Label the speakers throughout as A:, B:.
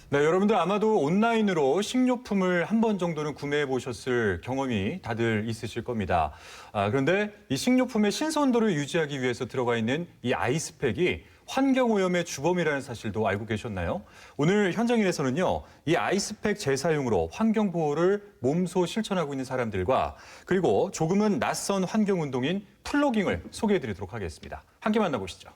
A: 네, 여러분들 아마도 온라인으로 식료품을 한 번 정도는 구매해 보셨을 경험이 다들 있으실 겁니다. 그런데 이 식료품의 신선도를 유지하기 위해서 들어가 있는 이 아이스팩이 환경오염의 주범이라는 사실도 알고 계셨나요? 오늘 현장일에서는요, 이 아이스팩 재사용으로 환경보호를 몸소 실천하고 있는 사람들과 그리고 조금은 낯선 환경운동인 플로깅을 소개해드리도록 하겠습니다. 함께 만나보시죠.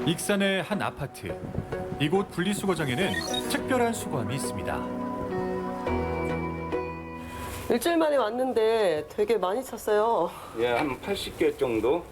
A: 익산의 한 아파트. 이곳 분리수거장에는 특별한 수거함이 있습니다.
B: 일주일 만에 왔는데 되게 많이 찼어요.
C: 예, 한 80개 정도.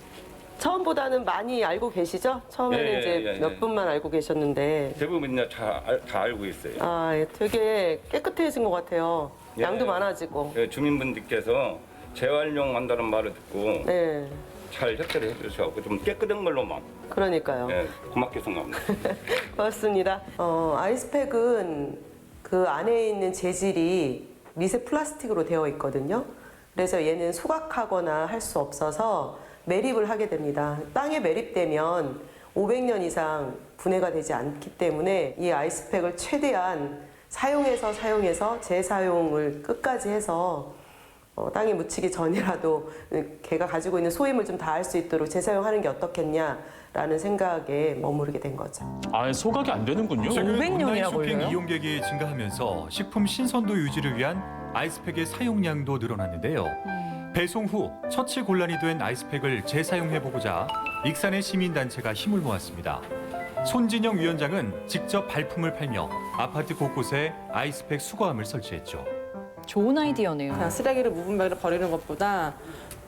B: 처음보다는 많이 알고 계시죠? 처음에는
C: 예,
B: 이제
C: 예.
B: 몇 분만 알고 계셨는데.
C: 대부분 이제 다 알고 있어요.
B: 예, 되게 깨끗해진 것 같아요.
C: 예.
B: 양도 많아지고.
C: 예, 주민분들께서 재활용한다는 말을 듣고
B: 네,
C: 잘 협조를 해주셔서 좀 깨끗한 걸로만
B: 그러니까요.
C: 예, 고맙게 생각합니다.
B: 고맙습니다. 아이스팩은 그 안에 있는 재질이 미세 플라스틱으로 되어 있거든요. 그래서 얘는 소각하거나 할 수 없어서 매립을 하게 됩니다. 땅에 매립되면 500년 이상 분해가 되지 않기 때문에 이 아이스팩을 최대한 사용해서 재사용을 끝까지 해서 땅에 묻히기 전이라도 걔가 가지고 있는 소임을 좀 다할 수 있도록 재사용하는 게 어떻겠냐라는 생각에 머무르게 된 거죠.
D: 아, 소각이 안 되는군요.
A: 최근
E: 500 년이나
A: 온라인 쇼핑
E: 걸려요?
A: 이용객이 증가하면서 식품 신선도 유지를 위한 아이스팩의 사용량도 늘어났는데요. 배송 후 처치 곤란이 된 아이스팩을 재사용해보고자 익산의 시민단체가 힘을 모았습니다. 손진영 위원장은 직접 발품을 팔며 아파트 곳곳에 아이스팩 수거함을 설치했죠.
E: 좋은 아이디어네요.
F: 그냥 쓰레기를 무분별히 버리는 것보다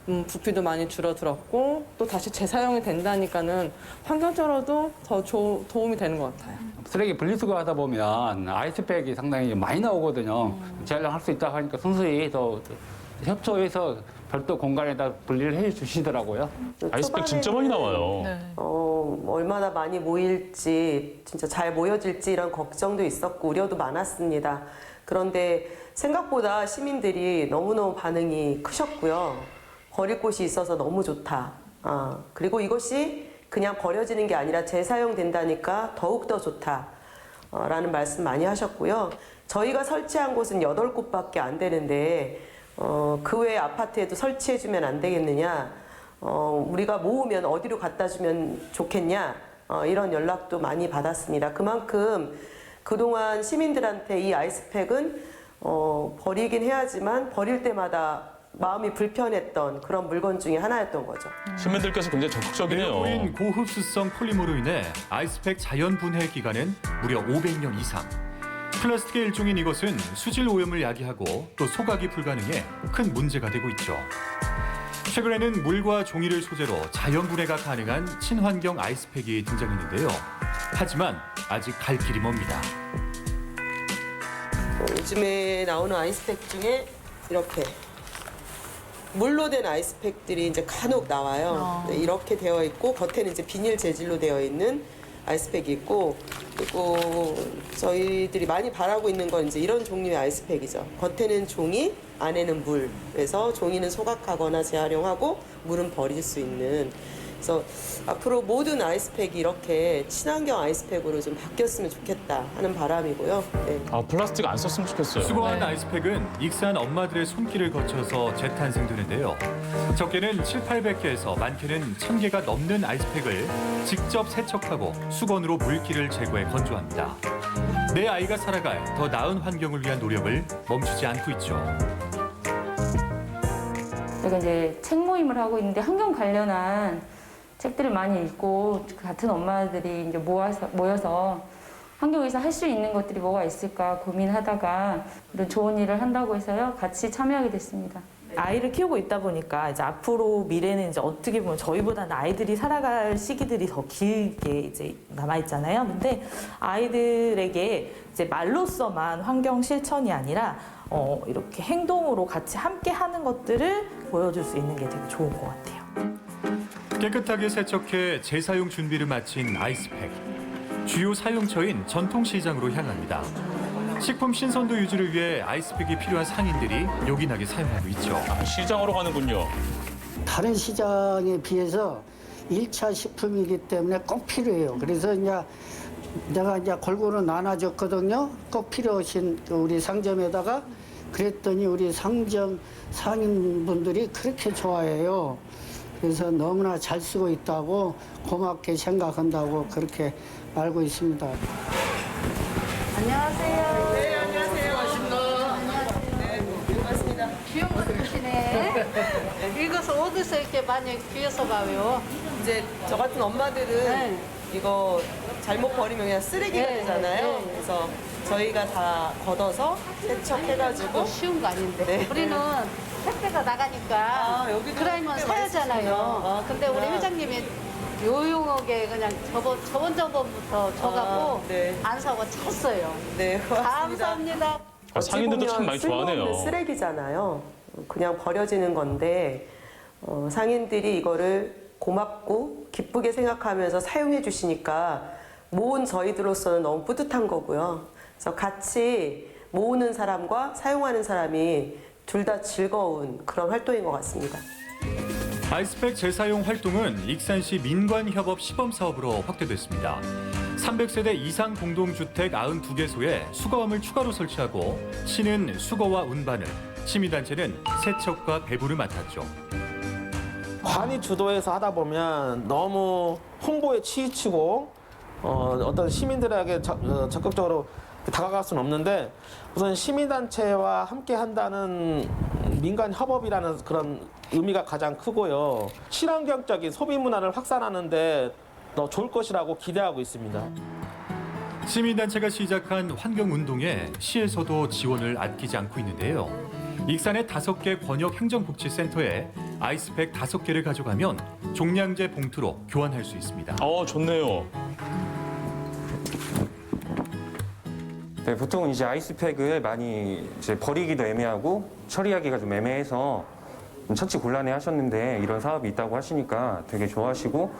F: 부피도 많이 줄어들었고 또 다시 재사용이 된다니까는 환경적으로도 더 도움이 되는 것 같아요.
G: 쓰레기 분리수거 하다 보면 아이스팩이 상당히 많이 나오거든요. 재활용할 수 있다 하니까 순수히 더 협조해서 별도 공간에다 분리를 해 주시더라고요.
D: 아이스팩 진짜 많이 나와요.
E: 네.
B: 얼마나 많이 모일지, 진짜 잘 모여질지 이런 걱정도 있었고 우려도 많았습니다. 그런데 생각보다 시민들이 너무너무 반응이 크셨고요. 버릴 곳이 있어서 너무 좋다. 그리고 이것이 그냥 버려지는 게 아니라 재사용된다니까 더욱더 좋다. 라는 말씀 많이 하셨고요. 저희가 설치한 곳은 8곳밖에 안 되는데 그 외 아파트에도 설치해주면 안 되겠느냐. 우리가 모으면 어디로 갖다 주면 좋겠냐. 이런 연락도 많이 받았습니다. 그만큼 그동안 시민들한테 이 아이스팩은 버리긴 해야지만 버릴 때마다 마음이 불편했던 그런 물건 중에 하나였던 거죠.
D: 시민들께서 굉장히 적극적이네요.
A: 내포인 고흡수성 폴리머로 인해 아이스팩 자연 분해 기간은 무려 500년 이상. 플라스틱의 일종인 이것은 수질 오염을 야기하고 또 소각이 불가능해 큰 문제가 되고 있죠. 최근에는 물과 종이를 소재로 자연 분해가 가능한 친환경 아이스팩이 등장했는데요. 하지만 아직 갈 길이 멉니다.
B: 요즘에 나오는 아이스팩 중에 이렇게 물로 된 아이스팩들이 이제 간혹 나와요. 네, 이렇게 되어 있고 겉에는 이제 비닐 재질로 되어 있는 아이스팩이 있고, 그리고 저희들이 많이 바라고 있는 건 이제 이런 종류의 아이스팩이죠. 겉에는 종이, 안에는 물. 그래서 종이는 소각하거나 재활용하고 물은 버릴 수 있는. 그래서 앞으로 모든 아이스팩이 이렇게 친환경 아이스팩으로 좀 바뀌었으면 좋겠다 하는 바람이고요. 네.
D: 아, 플라스틱 안 썼으면 좋겠어요.
A: 수거한 아이스팩은 익산 엄마들의 손길을 거쳐서 재탄생되는데요. 적게는 700~800개에서 많게는 1000개가 넘는 아이스팩을 직접 세척하고 수건으로 물기를 제거해 건조합니다. 내 아이가 살아갈 더 나은 환경을 위한 노력을 멈추지 않고 있죠.
H: 제가 이제 책 모임을 하고 있는데 환경 관련한 책들을 많이 읽고 같은 엄마들이 이제 모여서 환경에서 할 수 있는 것들이 뭐가 있을까 고민하다가 이런 좋은 일을 한다고 해서요 같이 참여하게 됐습니다.
E: 아이를 키우고 있다 보니까 이제 앞으로 미래는 이제 어떻게 보면 저희보다는 아이들이 살아갈 시기들이 더 길게 이제 남아 있잖아요. 근데 아이들에게 이제 말로서만 환경 실천이 아니라 이렇게 행동으로 같이 함께 하는 것들을 보여줄 수 있는 게 되게 좋은 것 같아요.
A: 깨끗하게 세척해 재사용 준비를 마친 아이스팩. 주요 사용처인 전통시장으로 향합니다. 식품 신선도 유지를 위해 아이스팩이 필요한 상인들이 요긴하게 사용하고 있죠.
D: 시장으로 가는군요.
I: 다른 시장에 비해서 1차 식품이기 때문에 꼭 필요해요. 그래서 이제 내가 이제 골고루 나눠줬거든요. 꼭 필요하신 우리 상점에다가 그랬더니 우리 상점 상인분들이 그렇게 좋아해요. 그래서 너무나 잘 쓰고 있다고 고맙게 생각한다고 그렇게 알고 있습니다.
J: 안녕하세요. 네, 안녕하세요. 귀여운 거 드시네. 읽어서 어디서 이렇게 많이 귀여서 봐요.
B: 이제 저 같은 엄마들은 이거 잘못 버리면 그냥 쓰레기가 되잖아요. 그래서 저희가 다 걷어서 세척해가지고
J: 쉬운 거 아닌데.
B: 네.
J: 우리는 택배가 나가니까
B: 여기도
J: 그러면
B: 택배
J: 사야잖아요.
B: 많으시구나.
J: 근데 우리
B: 그렇구나.
J: 회장님이 요용하게 그냥 저번부터 줘가고
B: 네.
J: 안 사고 찼어요.
B: 네, 고맙습니다.
J: 감사합니다.
D: 상인들도 참 많이 좋아하네요.
B: 쓸모없는 쓰레기잖아요. 그냥 버려지는 건데 상인들이 이거를 고맙고 기쁘게 생각하면서 사용해 주시니까 모은 저희들로서는 너무 뿌듯한 거고요. 그래서 같이 모으는 사람과 사용하는 사람이 둘 다 즐거운 그런 활동인 것 같습니다.
A: 아이스팩 재사용 활동은 익산시 민관협업 시범사업으로 확대됐습니다. 300세대 이상 공동주택 92개소에 수거함을 추가로 설치하고 시는 수거와 운반을, 시민단체는 세척과 배부를 맡았죠.
K: 관이 주도해서 하다 보면 너무 홍보에 치이치고 어떤 시민들에게 적극적으로 다가갈 수는 없는데 우선 시민단체와 함께 한다는 민간 협업이라는 그런 의미가 가장 크고요. 친환경적인 소비 문화를 확산하는데 더 좋을 것이라고 기대하고 있습니다.
A: 시민단체가 시작한 환경운동에 시에서도 지원을 아끼지 않고 있는데요. 익산의 5개 권역행정복지센터에 아이스팩 5개를 가져가면 종량제 봉투로 교환할 수 있습니다.
D: 좋네요.
L: 네, 보통은 이제 아이스팩을 많이 이제 버리기도 애매하고 처리하기가 좀 애매해서 처치 곤란해 하셨는데 이런 사업이 있다고 하시니까 되게 좋아하시고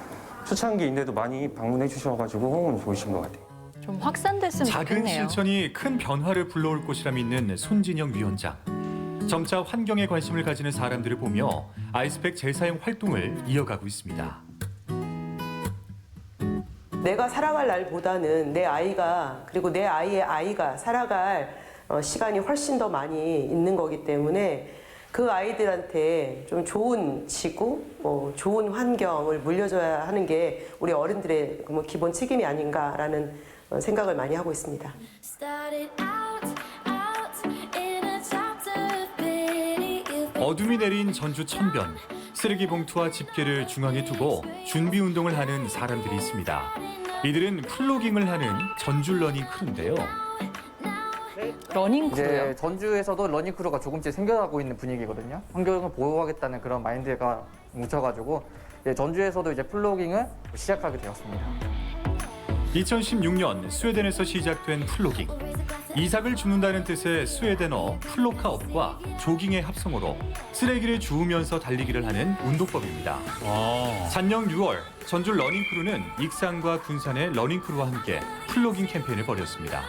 L: 초창기인데도 많이 방문해 주셔가지고 호응은 좋으신 것 같아요.
M: 좀 확산됐으면
A: 작은
M: 좋겠네요.
A: 실천이 큰 변화를 불러올 것이라 믿는 손진영 위원장. 점차 환경에 관심을 가지는 사람들을 보며 아이스팩 재사용 활동을 이어가고 있습니다.
B: 내가 살아갈 날보다는 내 아이가 그리고 내 아이의 아이가 살아갈 시간이 훨씬 더 많이 있는 거기 때문에 그 아이들한테 좀 좋은 지구, 좋은 환경을 물려줘야 하는 게 우리 어른들의 기본 책임이 아닌가라는 생각을 많이 하고 있습니다.
A: 어둠이 내린 전주 천변. 쓰레기 봉투와 집게를 중앙에 두고 준비 운동을 하는 사람들이 있습니다. 이들은 플로깅을 하는 전주 러닝 크루인데요.
M: 러닝 크루요?
N: 이제 전주에서도 러닝 크루가 조금씩 생겨나고 있는 분위기거든요. 환경을 보호하겠다는 그런 마인드가 뭉쳐가지고 이제 전주에서도 이제 플로깅을 시작하게 되었습니다.
A: 2016년 스웨덴에서 시작된 플로깅. 이삭을 줍는다는 뜻의 스웨덴어 플로카업과 조깅의 합성어로 쓰레기를 주우면서 달리기를 하는 운동법입니다. 작년 6월 전주 러닝크루는 익산과 군산의 러닝크루와 함께 플로깅 캠페인을 벌였습니다.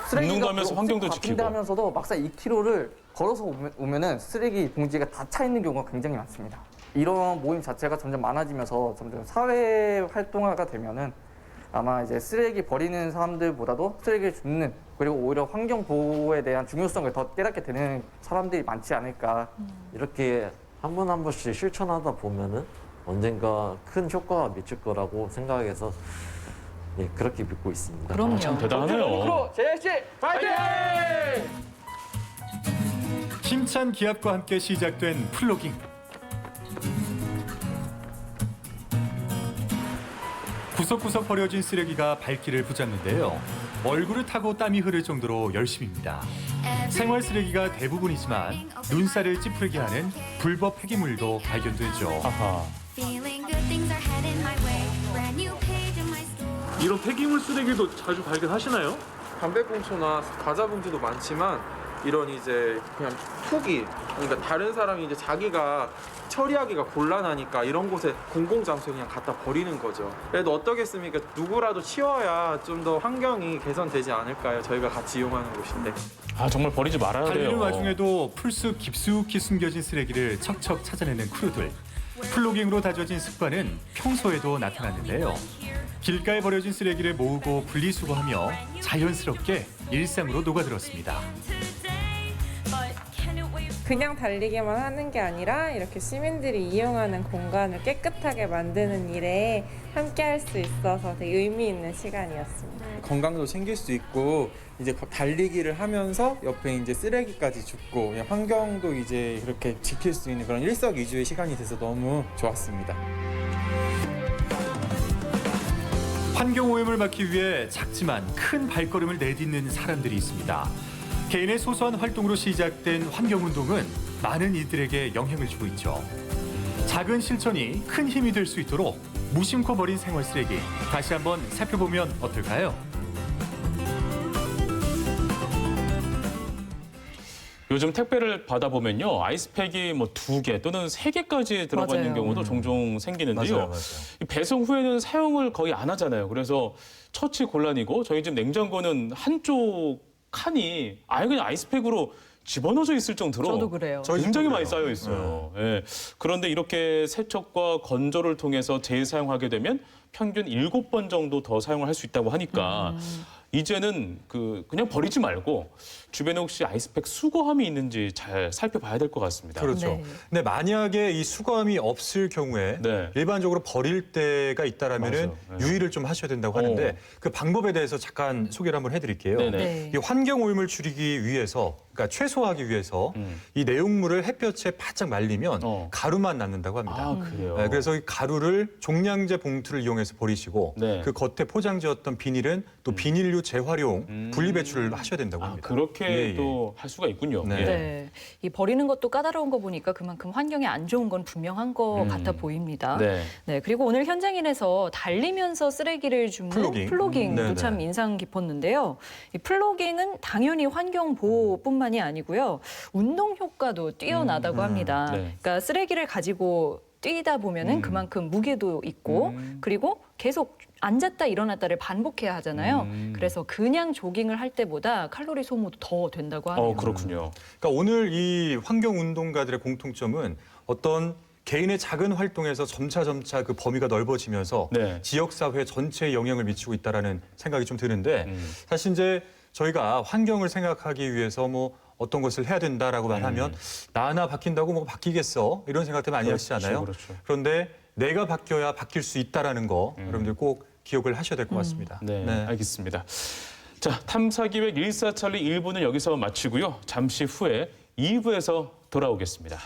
D: 걷는 가면서 환경도 지키고.
N: 하면서도 막상 2km를 걸어서 오면은 쓰레기 봉지가 다 차 있는 경우가 굉장히 많습니다. 이런 모임 자체가 점점 많아지면서 점점 사회 활동화가 되면은 아마 이제 쓰레기 버리는 사람들보다도 쓰레기를 줍는 그리고 오히려 환경 보호에 대한 중요성을 더 깨닫게 되는 사람들이 많지 않을까.
O: 이렇게 한 번 한 번씩 실천하다 보면은 언젠가 큰 효과가 미칠 거라고 생각해서 네, 그렇게 믿고 있습니다.
M: 그럼요.
D: 참 대단하네요.
N: JC 파이팅!
A: 힘찬 기합과 함께 시작된 플로깅. 구석구석 버려진 쓰레기가 발길을 붙잡는데요. 얼굴을 타고 땀이 흐를 정도로 열심입니다. 생활 쓰레기가 대부분이지만 눈살을 찌푸리게 하는 불법 폐기물도 발견되죠.
P: 이런 폐기물 쓰레기도 자주 발견하시나요?
Q: 담배꽁초나 과자 봉지도 많지만
M: 이런 이제 그냥 투기, 그러니까 다른 사람이 이제 자기가 처리하기가 곤란하니까 이런 곳에 공공장소에 그냥 갖다 버리는 거죠. 그래도 어떻겠습니까? 누구라도 치워야 좀 더 환경이 개선되지 않을까요? 저희가 같이 이용하는 곳인데.
D: 아, 정말 버리지 말아야 돼요.
A: 달리는 와중에도 풀숲 깊숙이 숨겨진 쓰레기를 척척 찾아내는 크루들. 플로깅으로 다져진 습관은 평소에도 나타났는데요. 길가에 버려진 쓰레기를 모으고 분리수거하며 자연스럽게 일상으로 녹아들었습니다.
F: 그냥 달리기만 하는 게 아니라 이렇게 시민들이 이용하는 공간을 깨끗하게 만드는 일에 함께 할 수 있어서 되게 의미 있는 시간이었습니다.
M: 건강도 챙길 수 있고 이제 달리기를 하면서 옆에 이제 쓰레기까지 줍고 그냥 환경도 이제 그렇게 지킬 수 있는 그런 일석이조의 시간이 돼서 너무 좋았습니다.
A: 환경오염을 막기 위해 작지만 큰 발걸음을 내딛는 사람들이 있습니다. 개인의 소소한 활동으로 시작된 환경운동은 많은 이들에게 영향을 주고 있죠. 작은 실천이 큰 힘이 될 수 있도록 무심코 버린 생활 쓰레기 다시 한번 살펴보면 어떨까요?
D: 요즘 택배를 받아보면요. 아이스팩이 뭐 2개 또는 3개까지 들어가 있는
E: 맞아요.
D: 경우도 종종 생기는데요.
A: 맞아요.
D: 이 배송 후에는 사용을 거의 안 하잖아요. 그래서 처치 곤란이고 저희 집 냉장고는 한쪽 칸이 아예 그냥 아이스팩으로 집어넣어져 있을 정도로
E: 저도 그래요.
D: 굉장히 많이 쌓여 있어요. 예. 그런데 이렇게 세척과 건조를 통해서 재사용하게 되면 평균 7번 정도 더 사용을 할 수 있다고 하니까 이제는 그냥 버리지 말고 주변에 혹시 아이스팩 수거함이 있는지 잘 살펴봐야 될 것 같습니다.
A: 그렇죠.
E: 네.
A: 근데 만약에 이 수거함이 없을 경우에
D: 네.
A: 일반적으로 버릴 때가 있다라면은
D: 맞아요. 네.
A: 유의를 좀 하셔야 된다고 하는데 그 방법에 대해서 잠깐 소개를 한번 해드릴게요.
D: 네네.
E: 네.
A: 이 환경 오염을 줄이기 위해서, 그러니까 최소화하기 위해서 이 내용물을 햇볕에 바짝 말리면 가루만 남는다고 합니다.
D: 아, 그래요?
A: 네, 그래서 이 가루를 종량제 봉투를 이용해서 버리시고
D: 네.
A: 그 겉에 포장지였던 비닐은 또 비닐류 재활용, 분리배출을 하셔야 된다고 합니다.
D: 그렇게
A: 예, 예.
D: 또 할 수가 있군요.
A: 네.
D: 예.
P: 네. 이 버리는 것도 까다로운 거 보니까 그만큼 환경에 안 좋은 건 분명한 것 같아 보입니다.
D: 네.
P: 네. 그리고 오늘 현장인에서 달리면서 쓰레기를 줍는 플로깅도
A: 네네.
P: 참 인상 깊었는데요. 이 플로깅은 당연히 환경 보호뿐만이 아니고요. 운동 효과도 뛰어나다고 합니다.
D: 네.
P: 그러니까 쓰레기를 가지고 뛰다 보면은 그만큼 무게도 있고 그리고 계속 앉았다 일어났다를 반복해야 하잖아요. 그래서 그냥 조깅을 할 때보다 칼로리 소모도 더 된다고 하네요.
D: 그렇군요.
A: 그러니까 오늘 이 환경 운동가들의 공통점은 어떤 개인의 작은 활동에서 점차 그 범위가 넓어지면서
D: 네.
A: 지역 사회 전체에 영향을 미치고 있다라는 생각이 좀 드는데 사실 이제 저희가 환경을 생각하기 위해서 뭐 어떤 것을 해야 된다라고 말하면 나 하나 바뀐다고 뭐 바뀌겠어 이런 생각 때문에 많이 하시잖아요.
D: 그렇죠.
A: 그런데 내가 바뀌어야 바뀔 수 있다라는 거 여러분들 꼭 기억을 하셔야 될 것 같습니다.
D: 네, 알겠습니다. 자, 탐사기획 1사찰리 1부는 여기서 마치고요. 잠시 후에 2부에서 돌아오겠습니다.